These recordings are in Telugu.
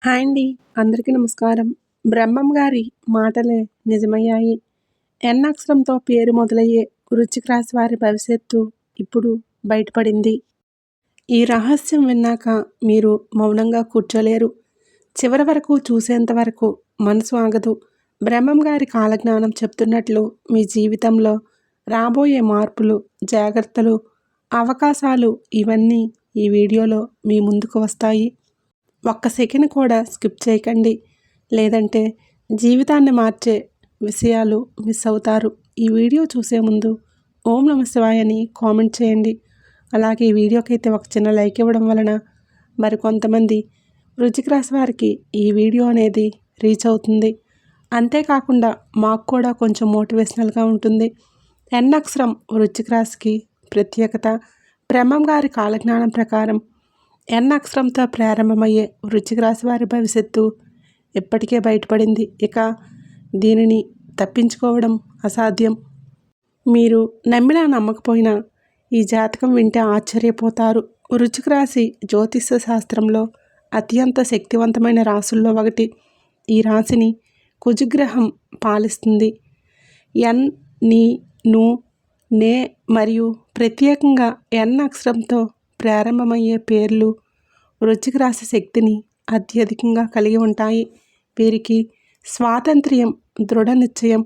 హాయ్ అండి. అందరికీ నమస్కారం. బ్రహ్మం గారి మాటలే నిజమయ్యాయి. ఎన్ అక్షరంతో పేరు మొదలయ్యే వృశ్చిక రాశి వారి భవిష్యత్తు ఇప్పుడు బయటపడింది. ఈ రహస్యం విన్నాక మీరు మౌనంగా కూర్చోలేరు. చివరి వరకు చూసేంత వరకు మనసు ఆగదు. బ్రహ్మం గారి కాలజ్ఞానం చెప్తున్నట్లు మీ జీవితంలో రాబోయే మార్పులు, జాగ్రత్తలు, అవకాశాలు ఇవన్నీ ఈ వీడియోలో మీ ముందుకు వస్తాయి. ఒక్క సెకండ్ కూడా స్కిప్ చేయకండి, లేదంటే జీవితాన్ని మార్చే విషయాలు మిస్ అవుతారు. ఈ వీడియో చూసే ముందు ఓం నమ శివాయ అని కామెంట్ చేయండి. అలాగే ఈ వీడియోకి అయితే ఒక చిన్న లైక్ ఇవ్వడం వలన మరికొంతమంది వృశ్చిక రాశి వారికి ఈ వీడియో అనేది రీచ్ అవుతుంది. అంతేకాకుండా మాకు కూడా కొంచెం మోటివేషనల్గా ఉంటుంది. ఎన్ అక్షరం వృశ్చిక రాశికి ప్రత్యేకత. బ్రహ్మం గారి కాలజ్ఞానం ప్రకారం ఎన్ అక్షరంతో ప్రారంభమయ్యే వృశ్చిక రాశి వారి భవిష్యత్తు ఇప్పటికే బయటపడింది. ఇక దీనిని తప్పించుకోవడం అసాధ్యం. మీరు నమ్మినా నమ్మకపోయినా ఈ జాతకం వింటే ఆశ్చర్యపోతారు. వృశ్చిక రాశి జ్యోతిష శాస్త్రంలో అత్యంత శక్తివంతమైన రాశుల్లో ఒకటి. ఈ రాశిని కుజగ్రహం పాలిస్తుంది. ఎన్, ని, ను, నే మరియు ప్రత్యేకంగా ఎన్ అక్షరంతో ప్రారంభమయ్యే పేర్లు వృశ్చిక రాశి శక్తిని అత్యధికంగా కలిగి ఉంటాయి. వీరికి స్వాతంత్ర్యం, దృఢ నిశ్చయం,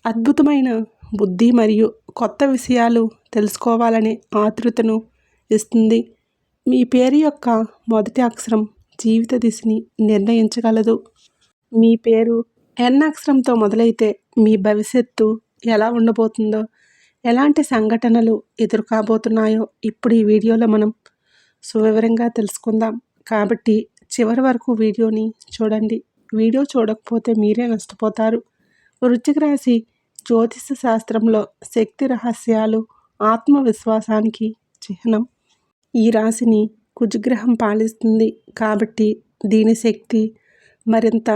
అద్భుతమైన బుద్ధి మరియు కొత్త విషయాలు తెలుసుకోవాలనే ఆతృతను ఇస్తుంది. మీ పేరు యొక్క మొదటి అక్షరం జీవిత దిశని నిర్ణయించగలదు. మీ పేరు ఎన్ అక్షరంతో మొదలైతే మీ భవిష్యత్తు ఎలా ఉండబోతుందో, ఎలాంటి సంఘటనలు ఎదురుకాబోతున్నాయో ఇప్పుడు ఈ వీడియోలో మనం సువివరంగా తెలుసుకుందాం. కాబట్టి చివరి వరకు వీడియోని చూడండి. వీడియో చూడకపోతే మీరే నష్టపోతారు. వృశ్చిక రాశి జ్యోతిష శాస్త్రంలో శక్తి రహస్యాలు, ఆత్మవిశ్వాసానికి చిహ్నం. ఈ రాశిని కుజగ్రహం పాలిస్తుంది కాబట్టి దీని శక్తి మరింత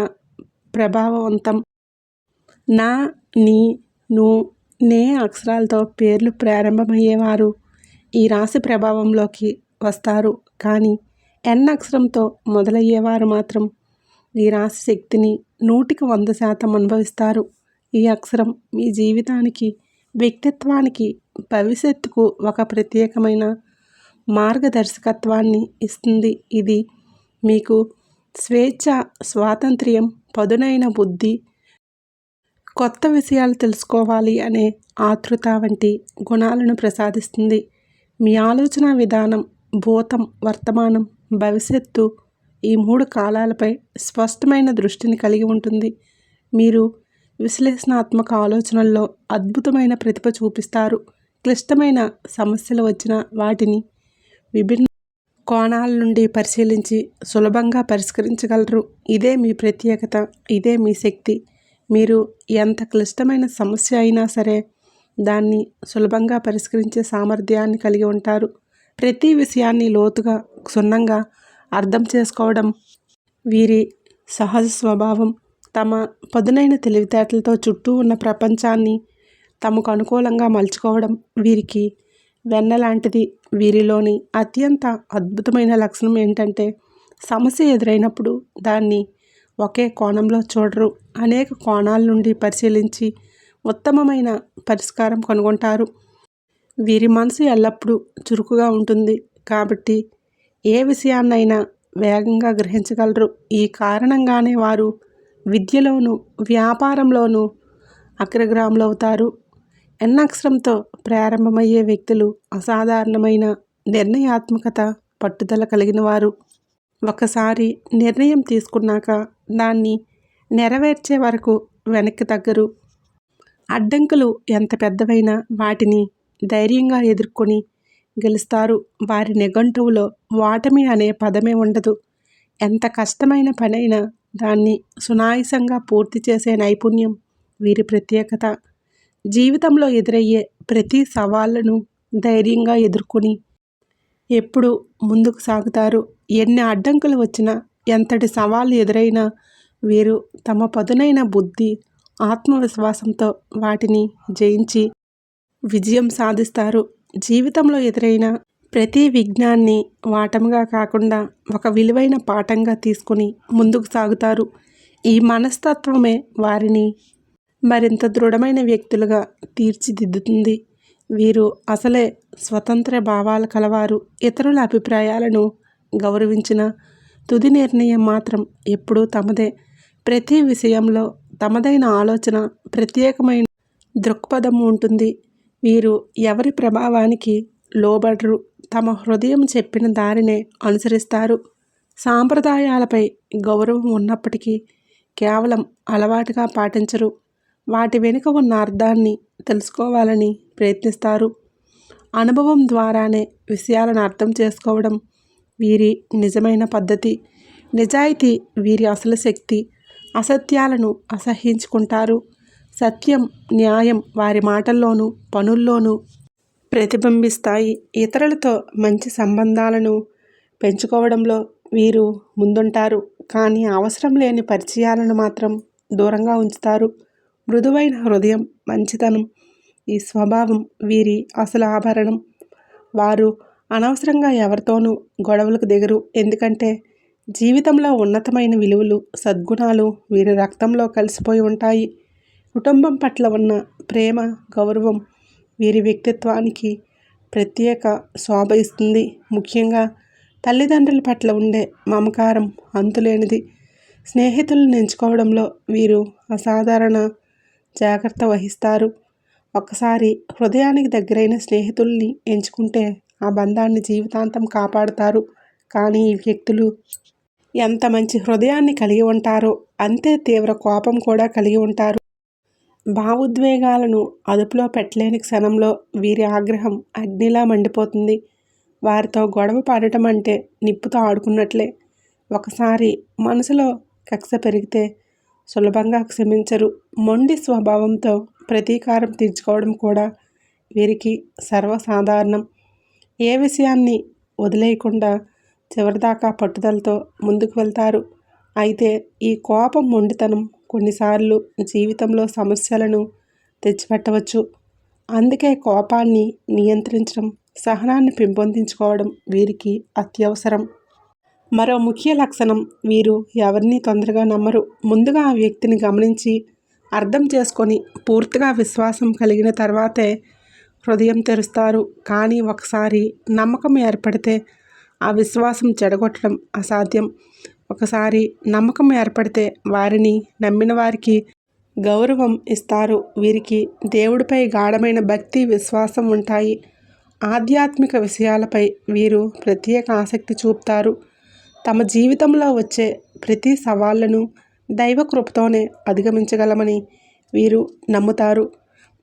ప్రభావవంతం. నా, ని, ను, నే అక్షరాలతో పేర్లు ప్రారంభమయ్యేవారు ఈ రాశి ప్రభావంలోకి వస్తారు. కానీ ఎన్ అక్షరంతో మొదలయ్యేవారు మాత్రం ఈ రాశి శక్తిని 100% అనుభవిస్తారు. ఈ అక్షరం మీ జీవితానికి, వ్యక్తిత్వానికి, భవిష్యత్తుకు ఒక ప్రత్యేకమైన మార్గదర్శకత్వాన్ని ఇస్తుంది. ఇది మీకు స్వేచ్ఛ, స్వాతంత్ర్యం, పదునైన బుద్ధి, కొత్త విషయాలు తెలుసుకోవాలి అనే ఆతృత వంటి గుణాలను ప్రసాదిస్తుంది. మీ ఆలోచన విధానం భూతం, వర్తమానం, భవిష్యత్తు ఈ 3 కాలాలపై స్పష్టమైన దృష్టిని కలిగి ఉంటుంది. మీరు విశ్లేషణాత్మక ఆలోచనల్లో అద్భుతమైన ప్రతిభ చూపిస్తారు. క్లిష్టమైన సమస్యలు వచ్చిన వాటిని విభిన్న కోణాల నుండి పరిశీలించి సులభంగా పరిష్కరించగలరు. ఇదే మీ ప్రత్యేకత, ఇదే మీ శక్తి. మీరు ఎంత క్లిష్టమైన సమస్య అయినా సరే దాన్ని సులభంగా పరిష్కరించే సామర్థ్యాన్ని కలిగి ఉంటారు. ప్రతి విషయాన్ని లోతుగా, క్షుణ్ణంగా అర్థం చేసుకోవడం వీరి సహజ స్వభావం. తమ పదునైన తెలివితేటలతో చుట్టూ ఉన్న ప్రపంచాన్ని తమకు అనుకూలంగా మలుచుకోవడం వీరికి వెన్నలాంటిది. వీరిలోని అత్యంత అద్భుతమైన లక్షణం ఏంటంటే సమస్య ఎదురైనప్పుడు దాన్ని ఒకే కోణంలో చూడరు. అనేక కోణాల నుండి పరిశీలించి ఉత్తమమైన పరిష్కారం కనుగొంటారు. వీరి మనసు ఎల్లప్పుడూ చురుకుగా ఉంటుంది కాబట్టి ఏ విషయాన్నైనా వేగంగా గ్రహించగలరు. ఈ కారణంగానే వారు విద్యలోనూ, వ్యాపారంలోనూ అగ్రగాములవుతారు. ఎన్ అక్షరంతో ప్రారంభమయ్యే వ్యక్తులు అసాధారణమైన నిర్ణయాత్మకత, పట్టుదల కలిగిన వారు. ఒకసారి నిర్ణయం తీసుకున్నాక దాన్ని నెరవేర్చే వరకు వెనక్కి తగ్గరు. అడ్డంకులు ఎంత పెద్దవైనా వాటిని ధైర్యంగా ఎదుర్కొని గెలుస్తారు. వారి నిఘంటువులో ఓటమి అనే పదమే ఉండదు. ఎంత కష్టమైన పనైనా దాన్ని సునాయాసంగా పూర్తి చేసే నైపుణ్యం వీరి ప్రత్యేకత. జీవితంలో ఎదురయ్యే ప్రతి సవాళ్లను ధైర్యంగా ఎదుర్కొని ఎప్పుడు ముందుకు సాగుతారు. ఎన్ని అడ్డంకులు వచ్చినా, ఎంతటి సవాళ్లు ఎదురైనా వీరు తమ పదునైన బుద్ధి, ఆత్మవిశ్వాసంతో వాటిని జయించి విజయం సాధిస్తారు. జీవితంలో ఎదురైన ప్రతి విఘ్నాన్ని వాటముగా కాకుండా ఒక విలువైన పాఠంగా తీసుకుని ముందుకు సాగుతారు. ఈ మనస్తత్వమే వారిని మరింత దృఢమైన వ్యక్తులుగా తీర్చిదిద్దుతుంది. వీరు అసలే స్వతంత్ర భావాలు కలవారు. ఇతరుల అభిప్రాయాలను గౌరవించిన తుది నిర్ణయం మాత్రం ఎప్పుడూ తమదే. ప్రతి విషయంలో తమదైన ఆలోచన, ప్రత్యేకమైన దృక్పథం ఉంటుంది. వీరు ఎవరి ప్రభావానికి లోబడరు. తమ హృదయం చెప్పిన దారినే అనుసరిస్తారు. సాంప్రదాయాలపై గౌరవం ఉన్నప్పటికీ కేవలం అలవాటుగా పాటించరు. వాటి వెనుక ఉన్న అర్థాన్ని తెలుసుకోవాలని ప్రయత్నిస్తారు. అనుభవం ద్వారానే విషయాలను అర్థం చేసుకోవడం వీరి నిజమైన పద్ధతి. నిజాయితీ వీరి అసలు శక్తి. అసత్యాలను అసహ్యించుకుంటారు. సత్యం, న్యాయం వారి మాటల్లోనూ పనుల్లోనూ ప్రతిబింబిస్తాయి. ఇతరులతో మంచి సంబంధాలను పెంచుకోవడంలో వీరు ముందుంటారు. కానీ అవసరం లేని పరిచయాలను మాత్రం దూరంగా ఉంచుతారు. మృదువైన హృదయం, మంచితనం ఈ స్వభావం వీరి అసలు ఆభరణం. వారు అనవసరంగా ఎవరితోనూ గొడవలకు దిగరు. ఎందుకంటే జీవితంలో ఉన్నతమైన విలువలు, సద్గుణాలు వీరి రక్తంలో కలిసిపోయి ఉంటాయి. కుటుంబం పట్ల ఉన్న ప్రేమ, గౌరవం వీరి వ్యక్తిత్వానికి ప్రత్యేక శోభ ఇస్తుంది. ముఖ్యంగా తల్లిదండ్రుల పట్ల ఉండే మమకారం అంతులేనిది. స్నేహితులను ఎంచుకోవడంలో వీరు అసాధారణ జాగ్రత్త వహిస్తారు. ఒక్కసారి హృదయానికి దగ్గరైన స్నేహితుల్ని ఎంచుకుంటే ఆ బంధాన్ని జీవితాంతం కాపాడుతారు. కానీ ఈ వ్యక్తులు ఎంత మంచి హృదయాన్ని కలిగి ఉంటారో అంతే తీవ్ర కోపం కూడా కలిగి ఉంటారు. భావోద్వేగాలను అదుపులో పెట్టలేని క్షణంలో వీరి ఆగ్రహం అగ్నిలా మండిపోతుంది. వారితో గొడవ పడటం అంటే నిప్పుతో ఆడుకున్నట్లే. ఒకసారి మనసులో కక్ష పెరిగితే సులభంగా క్షమించరు. మొండి స్వభావంతో ప్రతీకారం తీర్చుకోవడం కూడా వీరికి సర్వసాధారణం. ఏ విషయాన్ని వదిలేయకుండా చివరిదాకా పట్టుదలతో ముందుకు వెళ్తారు. అయితే ఈ కోపం, మొండితనం కొన్నిసార్లు జీవితంలో సమస్యలను తెచ్చిపెట్టవచ్చు. అందుకే కోపాన్ని నియంత్రించడం, సహనాన్ని పెంపొందించుకోవడం వీరికి అత్యవసరం. మరో ముఖ్య లక్షణం, వీరు ఎవరిని తొందరగా నమ్మరు. ముందుగా ఆ వ్యక్తిని గమనించి అర్థం చేసుకొని పూర్తిగా విశ్వాసం కలిగిన తర్వాతే హృదయం తెరుస్తారు. కానీ ఒకసారి నమ్మకం ఏర్పడితే ఆ విశ్వాసం చెడగొట్టడం అసాధ్యం. ఒకసారి నమ్మకం ఏర్పడితే వారిని నమ్మిన వారికి గౌరవం ఇస్తారు. వీరికి దేవుడిపై గాఢమైన భక్తి, విశ్వాసం ఉంటాయి. ఆధ్యాత్మిక విషయాలపై వీరు ప్రత్యేక ఆసక్తి చూపుతారు. తమ జీవితంలో వచ్చే ప్రతి సవాళ్లను దైవ కృపతోనే అధిగమించగలమని వీరు నమ్ముతారు.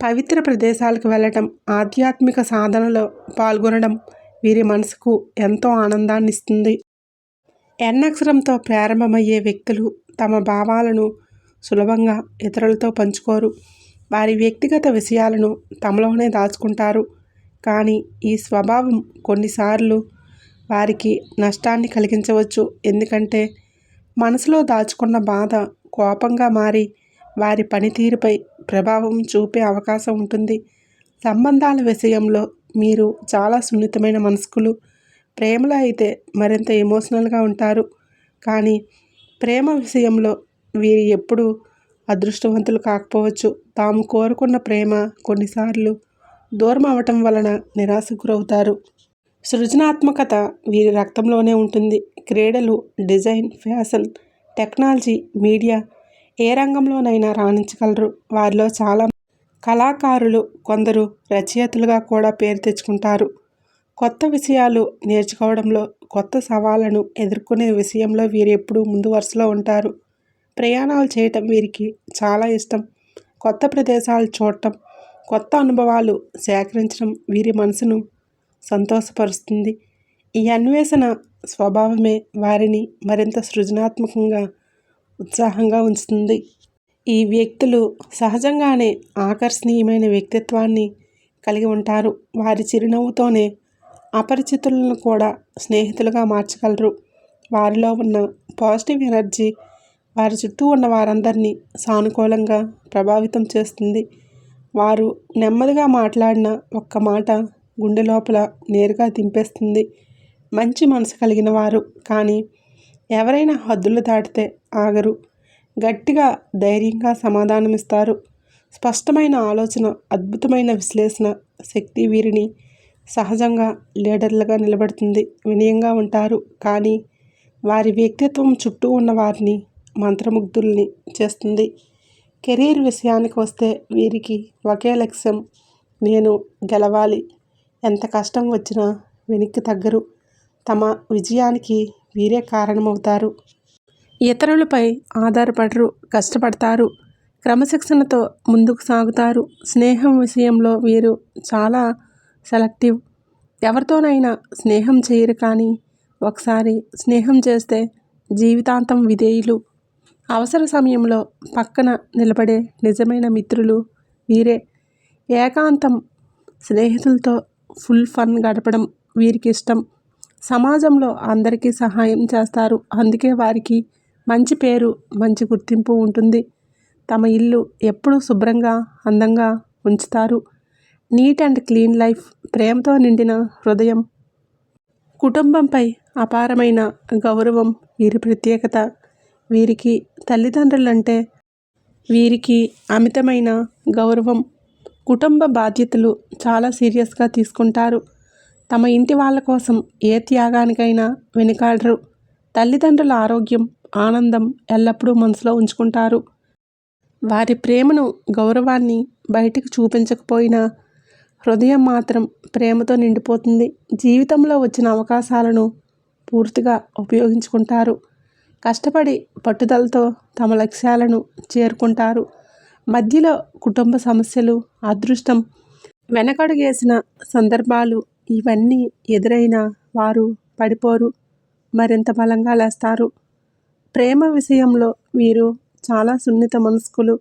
పవిత్ర ప్రదేశాలకు వెళ్ళటం, ఆధ్యాత్మిక సాధనలో పాల్గొనడం వీరి మనసుకు ఎంతో ఆనందాన్ని ఇస్తుంది. ఎన్ అక్షరంతో ప్రారంభమయ్యే వ్యక్తులు తమ భావాలను సులభంగా ఇతరులతో పంచుకోరు. వారి వ్యక్తిగత విషయాలను తమలోనే దాచుకుంటారు. కానీ ఈ స్వభావం కొన్నిసార్లు వారికి నష్టాన్ని కలిగించవచ్చు. ఎందుకంటే మనసులో దాచుకున్న బాధ కోపంగా మారి వారి పనితీరుపై ప్రభావం చూపే అవకాశం ఉంటుంది. సంబంధాల విషయంలో మీరు చాలా సున్నితమైన మనస్కులు. ప్రేమలో అయితే మరింత ఎమోషనల్గా ఉంటారు. కానీ ప్రేమ విషయంలో వీరు ఎప్పుడూ అదృష్టవంతులు కాకపోవచ్చు. తాము కోరుకున్న ప్రేమ కొన్నిసార్లు దూరం అవటం వలన నిరాశకు గురవుతారు. సృజనాత్మకత వీరి రక్తంలోనే ఉంటుంది. క్రీడలు, డిజైన్, ఫ్యాషన్, టెక్నాలజీ, మీడియా ఏ రంగంలోనైనా రాణించగలరు. వారిలో చాలా కళాకారులు, కొందరు రచయితలుగా కూడా పేరు తెచ్చుకుంటారు. కొత్త విషయాలు నేర్చుకోవడంలో, కొత్త సవాళ్లను ఎదుర్కొనే విషయంలో వీరు ఎప్పుడూ ముందు వరుసలో ఉంటారు. ప్రయాణాలు చేయటం వీరికి చాలా ఇష్టం. కొత్త ప్రదేశాలు చూడటం, కొత్త అనుభవాలు సేకరించడం వీరి మనసును సంతోషపరుస్తుంది. ఈ అన్వేషణ స్వభావమే వారిని మరింత సృజనాత్మకంగా, ఉత్సాహంగా ఉంచుతుంది. ఈ వ్యక్తులు సహజంగానే ఆకర్షణీయమైన వ్యక్తిత్వాన్ని కలిగి ఉంటారు. వారి చిరునవ్వుతోనే అపరిచితులను కూడా స్నేహితులుగా మార్చగలరు. వారిలో ఉన్న పాజిటివ్ ఎనర్జీ వారి చుట్టూ ఉన్న వారందరినీ సానుకూలంగా ప్రభావితం చేస్తుంది. వారు నెమ్మదిగా మాట్లాడిన ఒక్క మాట గుండె లోపల నేరుగా దింపేస్తుంది. మంచి మనసు కలిగిన వారు, కానీ ఎవరైనా హద్దులు దాటితే ఆగరు. గట్టిగా ధైర్యంగా సమాధానమిస్తారు. స్పష్టమైన ఆలోచన, అద్భుతమైన విశ్లేషణ శక్తి వీరిని సహజంగా లీడర్లుగా నిలబెడుతుంది. వినయంగా ఉంటారు, కానీ వారి వ్యక్తిత్వం చుట్టూ ఉన్న వారిని మంత్రముగ్ధుల్ని చేస్తుంది. కెరీర్ విషయానికి వస్తే వీరికి ఒకే లక్ష్యం, నేను గెలవాలి. ఎంత కష్టం వచ్చినా వెనక్కి తగ్గరు. తమ విజయానికి వీరే కారణమవుతారు. ఇతరులపై ఆధారపడరు, కష్టపడతారు. క్రమశిక్షణతో ముందుకు సాగుతారు. స్నేహం విషయంలో వీరు చాలా సెలెక్టివ్. ఎవరితోనైనా స్నేహం చేయరు, కానీ ఒకసారి స్నేహం చేస్తే జీవితాంతం విధేయులు. అవసర సమయంలో పక్కన నిలబడే నిజమైన మిత్రులు వీరే. ఏకాంతం, స్నేహితులతో ఫుల్ ఫన్ గడపడం వీరికి ఇష్టం. సమాజంలో అందరికీ సహాయం చేస్తారు. అందుకే వారికి మంచి పేరు, మంచి గుర్తింపు ఉంటుంది. తమ ఇల్లు ఎప్పుడూ శుభ్రంగా, అందంగా ఉంచుతారు. నీట్ అండ్ క్లీన్ లైఫ్, ప్రేమతో నిండిన హృదయం. కుటుంబంపై అపారమైన గౌరవం వీరి ప్రత్యేకత. వీరికి తల్లిదండ్రులంటే వీరికి అమితమైన గౌరవం. కుటుంబ బాధ్యతలు చాలా సీరియస్గా తీసుకుంటారు. తమ ఇంటి వాళ్ళ కోసం ఏ త్యాగానికైనా వెనుకాడరు. తల్లిదండ్రుల ఆరోగ్యం, ఆనందం ఎల్లప్పుడూ మనసులో ఉంచుకుంటారు. వారి ప్రేమను, గౌరవాన్ని బయటికి చూపించకపోయినా హృదయం మాత్రం ప్రేమతో నిండిపోతుంది. జీవితంలో వచ్చిన అవకాశాలను పూర్తిగా ఉపయోగించుకుంటారు. కష్టపడి పట్టుదలతో తమ లక్ష్యాలను చేరుకుంటారు. మధ్యలో కుటుంబ సమస్యలు, అదృష్టం వెనకడుగేసిన సందర్భాలు ఇవన్నీ ఎదురైనా వారు పడిపోరు, మరింత బలంగా లేస్తారు. ప్రేమ విషయంలో వీరు చాలా సున్నిత మనస్కులు.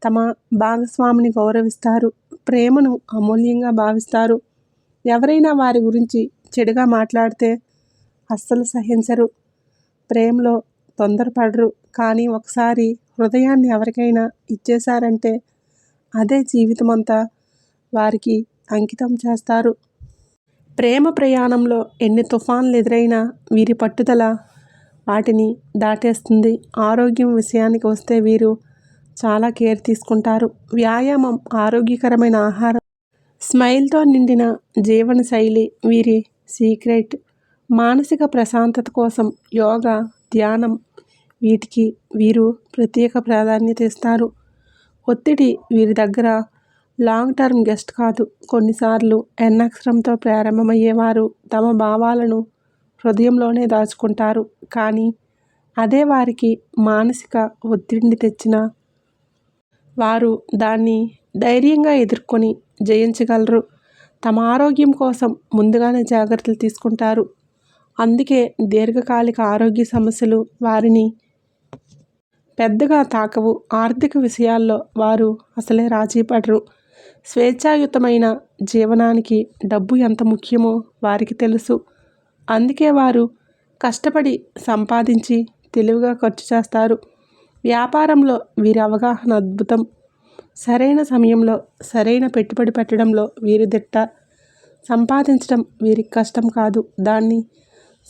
తమ భాగస్వామిని గౌరవిస్తారు. ప్రేమను అమూల్యంగా భావిస్తారు. ఎవరైనా వారి గురించి చెడుగా మాట్లాడితే అస్సలు సహించరు. ప్రేమలో తొందరపడరు, కానీ ఒకసారి హృదయాన్ని ఎవరికైనా ఇచ్చేశారంటే అదే జీవితమంతా వారికి అంకితం చేస్తారు. ప్రేమ ప్రయాణంలో ఎన్ని తుఫాన్లు ఎదురైనా వీరి పట్టుదల వాటిని దాటేస్తుంది. ఆరోగ్యం విషయానికి వస్తే వీరు చాలా కేర్ తీసుకుంటారు. వ్యాయామం, ఆరోగ్యకరమైన ఆహారం, స్మైల్తో నిండిన జీవన శైలి వీరి సీక్రెట్. మానసిక ప్రశాంతత కోసం యోగా, ధ్యానం వీటికి వీరు ప్రత్యేక ప్రాధాన్యత ఇస్తారు. ఒత్తిడి వీరి దగ్గర లాంగ్ టర్మ్ గెస్ట్ కాదు. కొన్నిసార్లు ఎన్ అక్షరంతో ప్రారంభమయ్యేవారు తమ భావాలను హృదయంలోనే దాచుకుంటారు, కానీ అదే వారికి మానసిక ఒత్తిడిని తెచ్చిన వారు దాన్ని ధైర్యంగా ఎదుర్కొని జయించగలరు. తమ ఆరోగ్యం కోసం ముందుగానే జాగ్రత్తలు తీసుకుంటారు. అందుకే దీర్ఘకాలిక ఆరోగ్య సమస్యలు వారిని పెద్దగా తాకవు. ఆర్థిక విషయాల్లో వారు అసలే రాజీ పడరు. స్వేచ్ఛాయుతమైన జీవనానికి డబ్బు ఎంత ముఖ్యమో వారికి తెలుసు. అందుకే వారు కష్టపడి సంపాదించి తెలివిగా ఖర్చు చేస్తారు. వ్యాపారంలో వీరి అవగాహన అద్భుతం. సరైన సమయంలో సరైన పెట్టుబడి పెట్టడంలో వీరి దిట్ట. సంపాదించడం వీరికి కష్టం కాదు, దాన్ని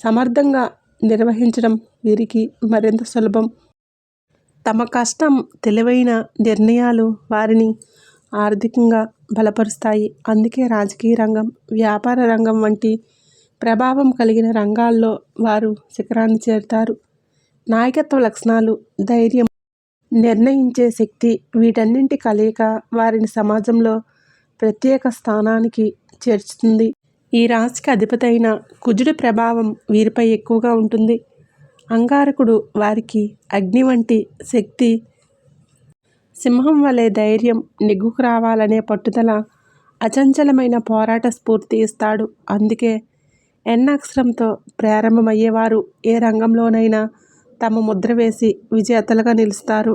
సమర్థంగా నిర్వహించడం వీరికి మరింత సులభం. తమ కష్టం, తెలివైన నిర్ణయాలు వారిని ఆర్థికంగా బలపరుస్తాయి. అందుకే రాజకీయ రంగం, వ్యాపార రంగం వంటి ప్రభావం కలిగిన రంగాల్లో వారు శిఖరాన్ని చేరుతారు. నాయకత్వ లక్షణాలు, ధైర్యం, నిర్ణయించే శక్తి వీటన్నింటి కలయిక వారిని సమాజంలో ప్రత్యేక స్థానానికి చేర్చుతుంది. ఈ రాశికి అధిపతి అయిన కుజుడి ప్రభావం వీరిపై ఎక్కువగా ఉంటుంది. అంగారకుడు వారికి అగ్ని వంటి శక్తి. సింహం వలె ధైర్యం, నెగ్గుకు రావాలనే పట్టుదల, అచంచలమైన పోరాట స్ఫూర్తి ఇస్తాడు. అందుకే ఎన్ అక్షరంతో ప్రారంభమయ్యేవారు ఏ రంగంలోనైనా తమ ముద్ర వేసి విజేతలుగా నిలుస్తారు.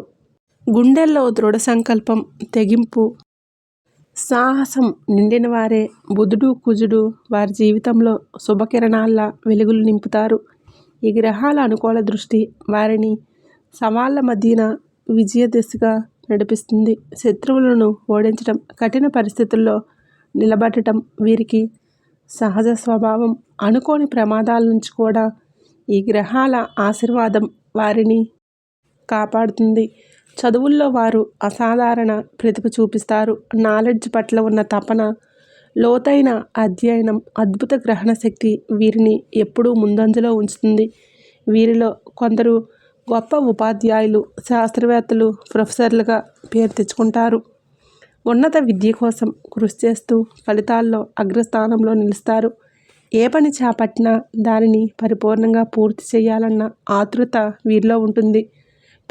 గుండెల్లో దృఢ సంకల్పం, తెగింపు, సాహసం నిండిన వారే బుధుడు, కుజుడు వారి జీవితంలో శుభకిరణాల్లా వెలుగులు నింపుతారు. ఈ గ్రహాల అనుకూల దృష్టి వారిని సవాళ్ల మధ్యన విజయ దిశగా నడిపిస్తుంది. శత్రువులను ఓడించడం, కఠిన పరిస్థితుల్లో నిలబడటం వీరికి సహజ స్వభావం. అనుకోని ప్రమాదాల నుంచి కూడా ఈ గ్రహాల ఆశీర్వాదం వారిని కాపాడుతుంది. చదువుల్లో వారు అసాధారణ ప్రతిభ చూపిస్తారు. నాలెడ్జ్ పట్ల ఉన్న తపన, లోతైన అధ్యయనం, అద్భుత గ్రహణ శక్తి వీరిని ఎప్పుడూ ముందంజలో ఉంచుతుంది. వీరిలో కొందరు గొప్ప ఉపాధ్యాయులు, శాస్త్రవేత్తలు, ప్రొఫెసర్లుగా పేరు తెచ్చుకుంటారు. ఉన్నత విద్య కోసం కృషి చేస్తూ ఫలితాల్లో అగ్రస్థానంలో నిలుస్తారు. ఏ పని చేపట్టినా దానిని పరిపూర్ణంగా పూర్తి చేయాలన్న ఆతృత వీరిలో ఉంటుంది.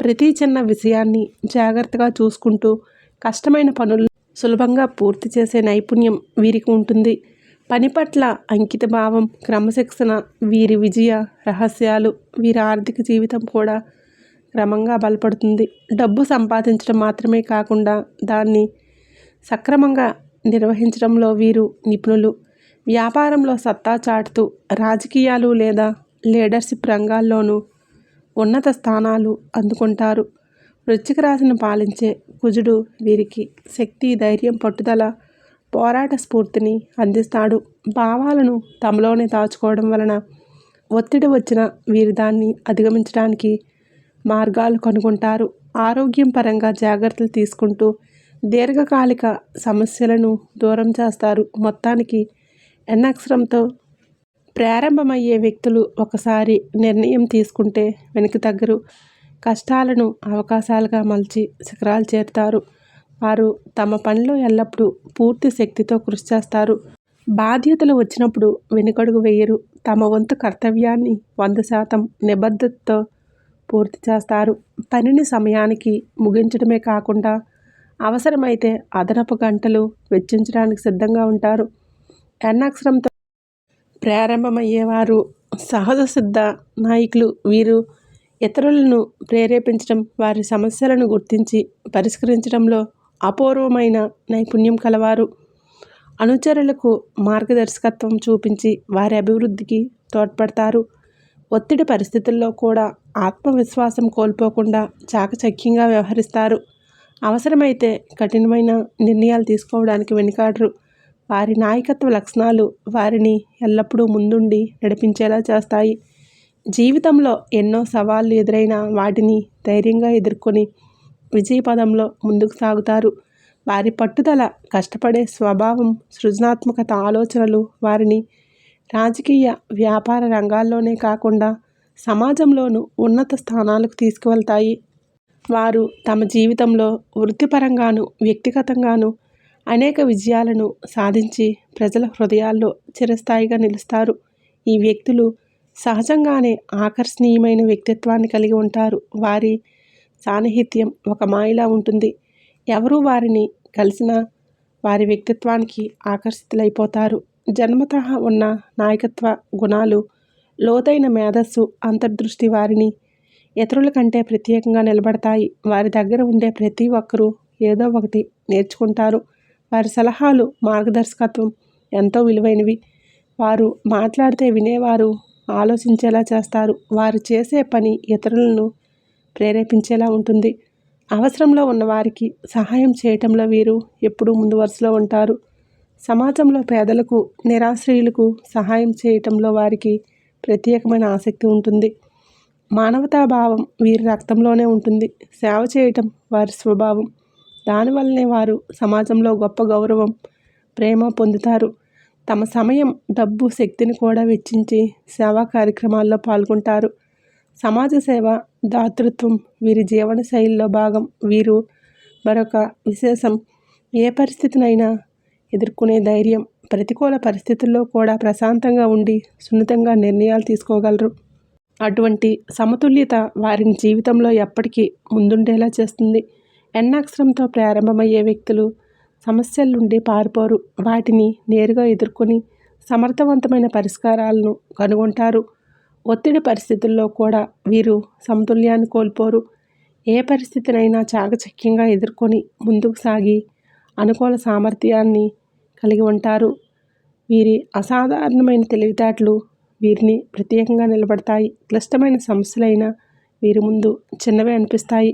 ప్రతి చిన్న విషయాన్ని జాగ్రత్తగా చూసుకుంటూ కష్టమైన పనులు సులభంగా పూర్తి చేసే నైపుణ్యం వీరికి ఉంటుంది. పని పట్ల అంకిత భావం, క్రమశిక్షణ వీరి విజయ రహస్యాలు. వీరి ఆర్థిక జీవితం కూడా క్రమంగా బలపడుతుంది. డబ్బు సంపాదించడం మాత్రమే కాకుండా దాన్ని సక్రమంగా నిర్వహించడంలో వీరు నిపుణులు. వ్యాపారంలో సత్తా చాటుతూ రాజకీయాలు లేదా లీడర్షిప్ రంగాల్లోనూ ఉన్నత స్థానాలు అందుకుంటారు. వృశ్చిక రాశిని పాలించే కుజుడు వీరికి శక్తి, ధైర్యం, పట్టుదల, పోరాట స్ఫూర్తిని అందిస్తాడు. భావాలను తమలోనే దాచుకోవడం వలన ఒత్తిడి వచ్చిన వీరు దాన్ని అధిగమించడానికి మార్గాలు కనుగొంటారు. ఆరోగ్యం పరంగా జాగ్రత్తలు తీసుకుంటూ దీర్ఘకాలిక సమస్యలను దూరం చేస్తారు. మొత్తానికి ఎన్ అక్షరంతో ప్రారంభమయ్యే వ్యక్తులు ఒకసారి నిర్ణయం తీసుకుంటే వెనక్కి తగ్గరు. కష్టాలను అవకాశాలుగా మలిచి శిఖరాలు చేరుతారు. వారు తమ పనిలో ఎల్లప్పుడూ పూర్తి శక్తితో కృషి చేస్తారు. బాధ్యతలు వచ్చినప్పుడు వెనుకడుగు వేయరు. తమ వంతు కర్తవ్యాన్ని 100% నిబద్ధతతో పూర్తి చేస్తారు. పనిని సమయానికి ముగించడమే కాకుండా అవసరమైతే అదనపు గంటలు వెచ్చించడానికి సిద్ధంగా ఉంటారు. ఎన్ అక్షరంతో ప్రారంభమయ్యేవారు సహజ సిద్ధ నాయకులు. వీరు ఇతరులను ప్రేరేపించడం, వారి సమస్యలను గుర్తించి పరిష్కరించడంలో అపూర్వమైన నైపుణ్యం కలవారు. అనుచరులకు మార్గదర్శకత్వం చూపించి వారి అభివృద్ధికి తోడ్పడతారు. ఒత్తిడి పరిస్థితుల్లో కూడా ఆత్మవిశ్వాసం కోల్పోకుండా చాకచక్యంగా వ్యవహరిస్తారు. అవసరమైతే కఠినమైన నిర్ణయాలు తీసుకోవడానికి వెనుకాడరు. వారి నాయకత్వ లక్షణాలు వారిని ఎల్లప్పుడూ ముందుండి నడిపించేలా చేస్తాయి. జీవితంలో ఎన్నో సవాళ్లు ఎదురైనా వాటిని ధైర్యంగా ఎదుర్కొని విజయపదంలో ముందుకు సాగుతారు. వారి పట్టుదల, కష్టపడే స్వభావం, సృజనాత్మకత ఆలోచనలు వారిని రాజకీయ, వ్యాపార రంగాల్లోనే కాకుండా సమాజంలోనూ ఉన్నత స్థానాలకు తీసుకువెళ్తాయి. వారు తమ జీవితంలో వృత్తిపరంగాను, వ్యక్తిగతంగాను అనేక విజయాలను సాధించి ప్రజల హృదయాల్లో చిరస్థాయిగా నిలుస్తారు. ఈ వ్యక్తులు సహజంగానే ఆకర్షణీయమైన వ్యక్తిత్వాన్ని కలిగి ఉంటారు. వారి సాన్నిహిత్యం ఒక మాయలా ఉంటుంది. ఎవరు వారిని కలిసినా వారి వ్యక్తిత్వానికి ఆకర్షితులైపోతారు. జన్మతః ఉన్న నాయకత్వ గుణాలు, లోతైన మేధస్సు, అంతర్దృష్టి వారిని ఇతరుల కంటే ప్రత్యేకంగా నిలబడతాయి. వారి దగ్గర ఉండే ప్రతి ఒక్కరూ ఏదో ఒకటి నేర్చుకుంటారు. వారి సలహాలు, మార్గదర్శకత్వం ఎంతో విలువైనవి. వారు మాట్లాడితే వినేవారు ఆలోచించేలా చేస్తారు. వారు చేసే పని ఇతరులను ప్రేరేపించేలా ఉంటుంది. అవసరంలో ఉన్నవారికి సహాయం చేయటంలో వీరు ఎప్పుడూ ముందు వరుసలో ఉంటారు. సమాజంలో పేదలకు, నిరాశ్రయులకు సహాయం చేయటంలో వారికి ప్రత్యేకమైన ఆసక్తి ఉంటుంది. మానవతాభావం వీరి రక్తంలోనే ఉంటుంది. సేవ చేయటం వారి స్వభావం. దానివల్లనే వారు సమాజంలో గొప్ప గౌరవం, ప్రేమ పొందుతారు. తమ సమయం, డబ్బు, శక్తిని కూడా వెచ్చించి సేవా కార్యక్రమాల్లో పాల్గొంటారు. సమాజ సేవ, దాతృత్వం వీరి జీవన శైలిలో భాగం. వీరు మరొక విశేషం ఏ పరిస్థితినైనా ఎదుర్కొనే ధైర్యం. ప్రతికూల పరిస్థితుల్లో కూడా ప్రశాంతంగా ఉండి సున్నితంగా నిర్ణయాలు తీసుకోగలరు. అటువంటి సమతుల్యత వారిని జీవితంలో ఎప్పటికీ ముందుండేలా చేస్తుంది. ఎన్ అక్షరంతో ప్రారంభమయ్యే వ్యక్తులు సమస్యల నుండి పారిపోరు. వాటిని నేరుగా ఎదుర్కొని సమర్థవంతమైన పరిష్కారాలను కనుగొంటారు. ఒత్తిడి పరిస్థితుల్లో కూడా వీరు సమతుల్యాన్ని కోల్పోరు. ఏ పరిస్థితినైనా చాకచక్యంగా ఎదుర్కొని ముందుకు సాగి అనుకూల సామర్థ్యాన్ని కలిగి ఉంటారు. వీరి అసాధారణమైన తెలివితేటలు వీరిని ప్రత్యేకంగా నిలబడతాయి. క్లిష్టమైన సమస్యలైనా వీరి ముందు చిన్నవే అనిపిస్తాయి.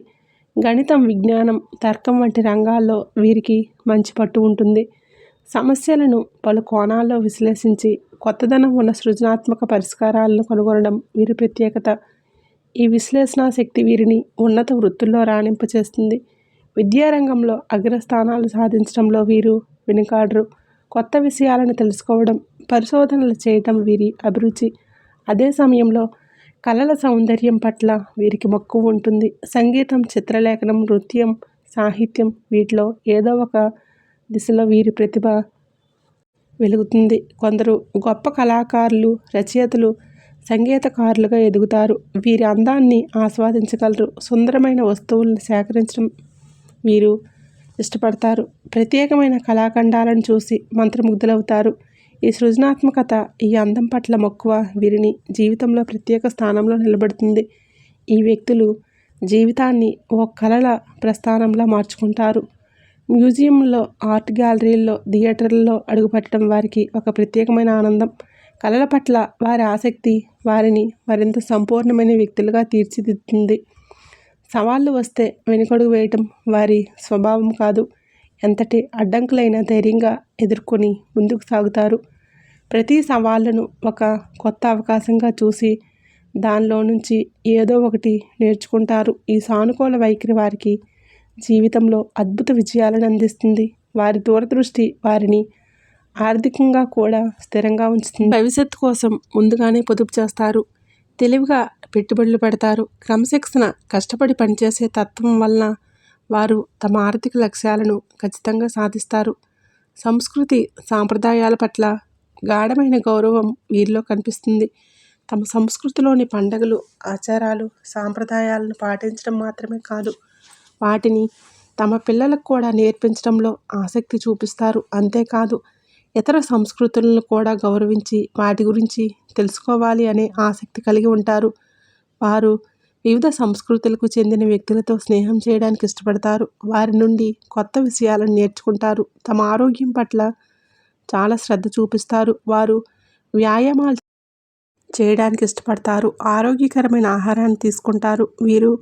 గణితం, విజ్ఞానం, తర్కం వంటి రంగాల్లో వీరికి మంచి పట్టు ఉంటుంది. సమస్యలను పలు కోణాల్లో విశ్లేషించి కొత్తదనం ఉన్న సృజనాత్మక పరిష్కారాలను కనుగొనడం వీరి ప్రత్యేకత. ఈ విశ్లేషణా శక్తి వీరిని ఉన్నత వృత్తుల్లో రాణింపచేస్తుంది. విద్యారంగంలో అగ్రస్థానాలు సాధించడంలో వీరు వెనుకాడరు. కొత్త విషయాలను తెలుసుకోవడం, పరిశోధనలు చేయటం వీరి అభిరుచి. అదే సమయంలో కళల సౌందర్యం పట్ల వీరికి మక్కువ ఉంటుంది. సంగీతం, చిత్రలేఖనం, నృత్యం, సాహిత్యం వీటిలో ఏదో ఒక దిశలో వీరి ప్రతిభ వెలుగుతుంది. కొందరు గొప్ప కళాకారులు, రచయితలు, సంగీతకారులుగా ఎదుగుతారు. వీరి అందాన్ని ఆస్వాదించగలరు. సుందరమైన వస్తువులను సేకరించడం వీరు ఇష్టపడతారు. ప్రత్యేకమైన కళాఖండాలను చూసి మంత్రముగ్ధులవుతారు. ఈ సృజనాత్మకత, ఈ అందం పట్ల మక్కువ వీరిని జీవితంలో ప్రత్యేక స్థానంలో నిలబెడుతుంది. ఈ వ్యక్తులు జీవితాన్ని ఓ కళల ప్రస్థానంలా మార్చుకుంటారు. మ్యూజియంలో, ఆర్ట్ గ్యాలరీల్లో, థియేటర్లలో అడుగుపెట్టడం వారికి ఒక ప్రత్యేకమైన ఆనందం. కళల పట్ల వారి ఆసక్తి వారిని మరింత సంపూర్ణమైన వ్యక్తులుగా తీర్చిదిద్దుతుంది. సవాళ్లు వస్తే వెనుకడుగు వేయటం వారి స్వభావం కాదు. ఎంతటి అడ్డంకులైనా ధైర్యంగా ఎదుర్కొని ముందుకు సాగుతారు. ప్రతి సవాళ్లను ఒక కొత్త అవకాశంగా చూసి దానిలో నుంచి ఏదో ఒకటి నేర్చుకుంటారు. ఈ సానుకూల వైఖరి వారికి జీవితంలో అద్భుత విజయాలను అందిస్తుంది. వారి దూరదృష్టి వారిని ఆర్థికంగా కూడా స్థిరంగా ఉంచుతుంది. భవిష్యత్తు కోసం ముందుగానే పొదుపు చేస్తారు. తెలివిగా పెట్టుబడులు పెడతారు. క్రమశిక్షణ, కష్టపడి పనిచేసే తత్వం వలన వారు తమ ఆర్థిక లక్ష్యాలను ఖచ్చితంగా సాధిస్తారు. సంస్కృతి, సాంప్రదాయాల పట్ల గాఢమైన గౌరవం వీరిలో కనిపిస్తుంది. తమ సంస్కృతిలోని పండుగలు, ఆచారాలు, సాంప్రదాయాలను పాటించడం మాత్రమే కాదు, వాటిని తమ పిల్లలకు కూడా నేర్పించడంలో ఆసక్తి చూపిస్తారు. అంతేకాదు, ఇతర సంస్కృతులను కూడా గౌరవించి వాటి గురించి తెలుసుకోవాలి అనే ఆసక్తి కలిగి ఉంటారు. వారు వివిధ సంస్కృతులకు చెందిన వ్యక్తులతో స్నేహం చేయడానికి ఇష్టపడతారు. వారి నుండి కొత్త విషయాలను నేర్చుకుంటారు. తమ ఆరోగ్యం పట్ల చాలా శ్రద్ధ చూపిస్తారు. వారు వ్యాయామాలు చేయడానికి ఇష్టపడతారు. ఆరోగ్యకరమైన ఆహారాన్ని తీసుకుంటారు. వీరు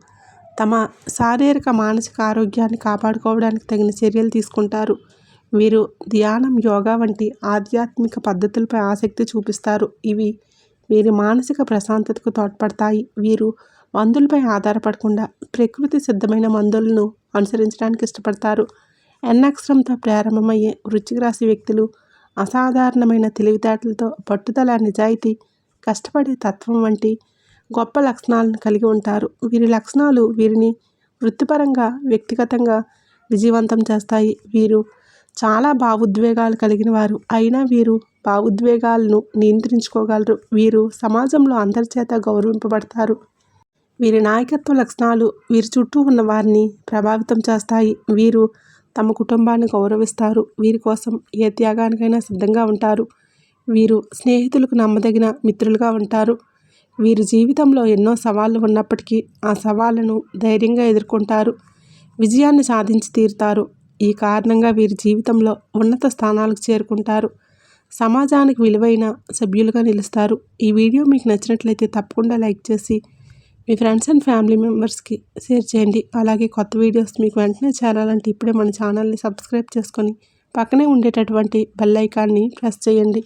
తమ శారీరక, మానసిక ఆరోగ్యాన్ని కాపాడుకోవడానికి తగిన చర్యలు తీసుకుంటారు. వీరు ధ్యానం, యోగా వంటి ఆధ్యాత్మిక పద్ధతులపై ఆసక్తి చూపిస్తారు. ఇవి వీరి మానసిక ప్రశాంతతకు తోడ్పడతాయి. వీరు మందులపై ఆధారపడకుండా ప్రకృతి సిద్ధమైన మందులను అనుసరించడానికి ఇష్టపడతారు. ఎన్ అక్షరంతో ప్రారంభమయ్యే వృశ్చిక రాశి వ్యక్తులు అసాధారణమైన తెలివితేటలతో, పట్టుదల, నిజాయితీ, కష్టపడే తత్వం వంటి గొప్ప లక్షణాలను కలిగి ఉంటారు. వీరి లక్షణాలు వీరిని వృత్తిపరంగా, వ్యక్తిగతంగా విజయవంతం చేస్తాయి. వీరు చాలా భావోద్వేగాలు కలిగిన వారు. అయినా వీరు భావోద్వేగాలను నియంత్రించుకోగలరు. వీరు సమాజంలో అందరి చేత గౌరవింపబడతారు. వీరి నాయకత్వ లక్షణాలు వీరి చుట్టూ ఉన్న వారిని ప్రభావితం చేస్తాయి. వీరు తమ కుటుంబాన్ని గౌరవిస్తారు. వీరి కోసం ఏ త్యాగానికైనా సిద్ధంగా ఉంటారు. వీరు స్నేహితులకు నమ్మదగిన మిత్రులుగా ఉంటారు. వీరి జీవితంలో ఎన్నో సవాళ్లు ఉన్నప్పటికీ ఆ సవాళ్లను ధైర్యంగా ఎదుర్కొంటారు. విజయాన్ని సాధించి తీరుతారు. ఈ కారణంగా వీరి జీవితంలో ఉన్నత స్థానాలకు చేరుకుంటారు. సమాజానికి విలువైన సభ్యులుగా నిలుస్తారు. ఈ వీడియో మీకు నచ్చినట్లయితే తప్పకుండా లైక్ చేసి మీ ఫ్రెండ్స్ అండ్ ఫ్యామిలీ మెంబర్స్కి షేర్ చేయండి. అలాగే కొత్త వీడియోస్ మీకు వెంటనే చేరాలంటే ఇప్పుడే మన ఛానల్ని సబ్స్క్రైబ్ చేసుకొని పక్కనే ఉండేటటువంటి బెల్ ఐకాన్ని ప్రెస్ చేయండి.